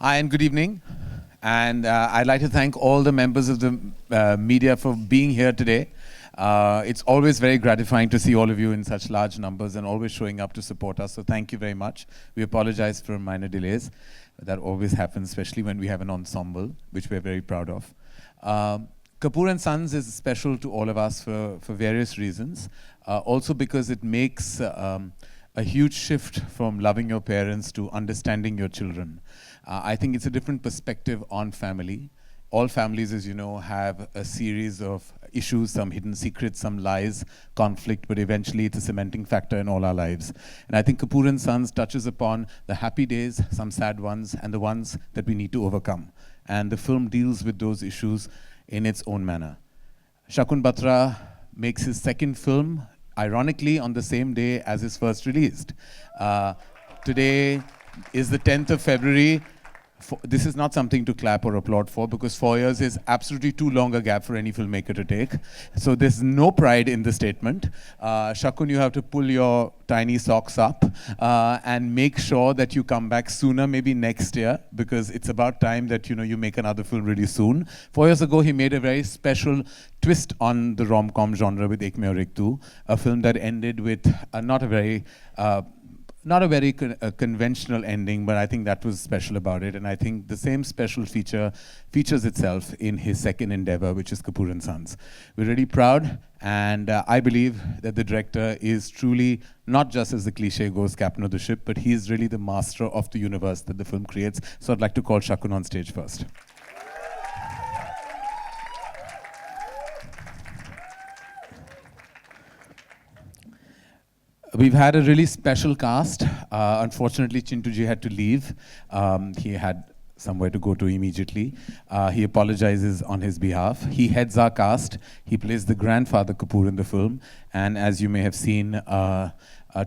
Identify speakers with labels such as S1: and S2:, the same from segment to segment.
S1: Hi and good evening. And I'd like to thank all the members of the media for being here today. It's always very gratifying to see all of you in such large numbers and always showing up to support us. So thank you very much. We apologize for minor delays. That always happens, especially when we have an ensemble, which we're very proud of. Kapoor and Sons is special to all of us for various reasons. Also because it makes a huge shift from loving your parents to understanding your children. I think it's a different perspective on family. All families, as you know, have a series of issues, some hidden secrets, some lies, conflict, but eventually it's a cementing factor in all our lives. And I think Kapoor and Sons touches upon the happy days, some sad ones, and the ones that we need to overcome. And the film deals with those issues in its own manner. Shakun Batra makes his second film, ironically, on the same day as his first released. Today is the 10th of February. This is not something to clap or applaud for, because 4 years is absolutely too long a gap for any filmmaker to take. So there's no pride in the statement. Shakun, you have to pull your tiny socks up and make sure that you come back sooner, maybe next year, because it's about time that you make another film really soon. 4 years ago, he made a very special twist on the rom-com genre with Ek Mein Aur Ek Tu, a film that ended with not a very conventional ending, but I think that was special about it. And I think the same special features itself in his second endeavor, which is Kapoor and Sons. We're really proud, and I believe that the director is truly, not just as the cliche goes, captain of the ship, but he's really the master of the universe that the film creates. So I'd like to call Shakun on stage first. We've had a really special cast. Unfortunately, Chintuji had to leave. He had somewhere to go to immediately. He apologizes on his behalf. He heads our cast. He plays the grandfather Kapoor in the film. And as you may have seen,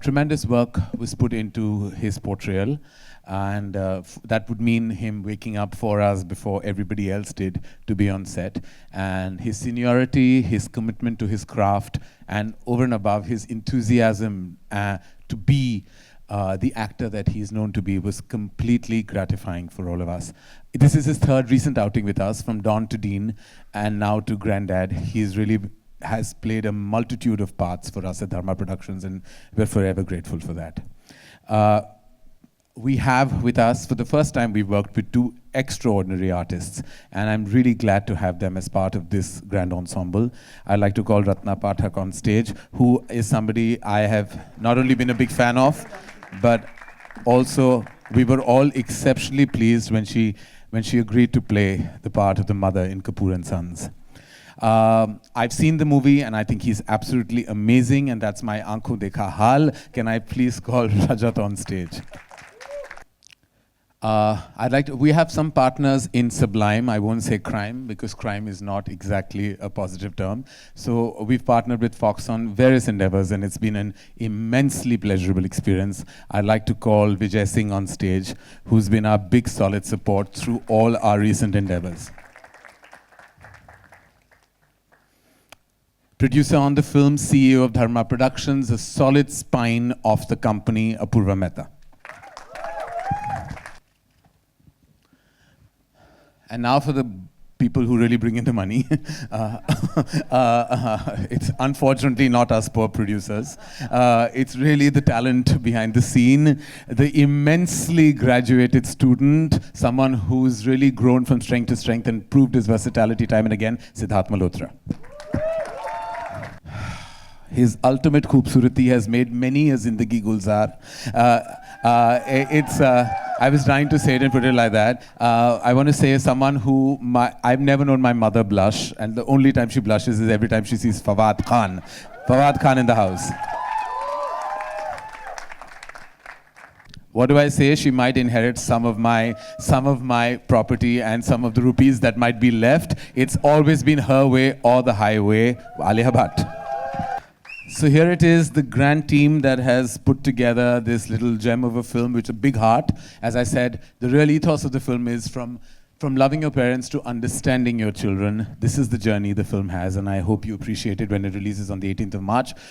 S1: tremendous work was put into his portrayal. And that would mean him waking up 4 hours before everybody else did to be on set. And his seniority, his commitment to his craft, and over and above his enthusiasm to be the actor that he's known to be was completely gratifying for all of us. This is his third recent outing with us, from Dawn to Dean, and now to Granddad. He's really has played a multitude of parts for us at Dharma Productions, and we're forever grateful for that. We have with us, for the first time, we've worked with two extraordinary artists, and I'm really glad to have them as part of this grand ensemble. I'd like to call Ratna Pathak on stage, who is somebody I have not only been a big fan of, but also we were all exceptionally pleased when she agreed to play the part of the mother in Kapoor and Sons. I've seen the movie and I think he's absolutely amazing, and that's my Aankhon Dekha Hal. Can I please call Rajat on stage? We have some partners in Sublime. I won't say crime, because crime is not exactly a positive term. So we've partnered with Fox on various endeavors, and it's been an immensely pleasurable experience. I'd like to call Vijay Singh on stage, who's been our big solid support through all our recent endeavors. Producer on the film, CEO of Dharma Productions, a solid spine of the company, Apurva Mehta. And now for the people who really bring in the money. It's unfortunately not us poor producers. It's really the talent behind the scene, the immensely graduated student, someone who's really grown from strength to strength and proved his versatility time and again, Siddharth Malhotra. His ultimate khoobsurati has made many a zindagi gulzar. I was trying to say it and put it like that. I want to say someone who, I've never known my mother blush, and the only time she blushes is every time she sees Fawad Khan. Fawad Khan in the house. What do I say? She might inherit some of my property and some of the rupees that might be left. It's always been her way or the highway. Alia Bhatt. So here it is, the grand team that has put together this little gem of a film with a big heart. As I said, the real ethos of the film is from loving your parents to understanding your children. This is the journey the film has, and I hope you appreciate it when it releases on the 18th of March.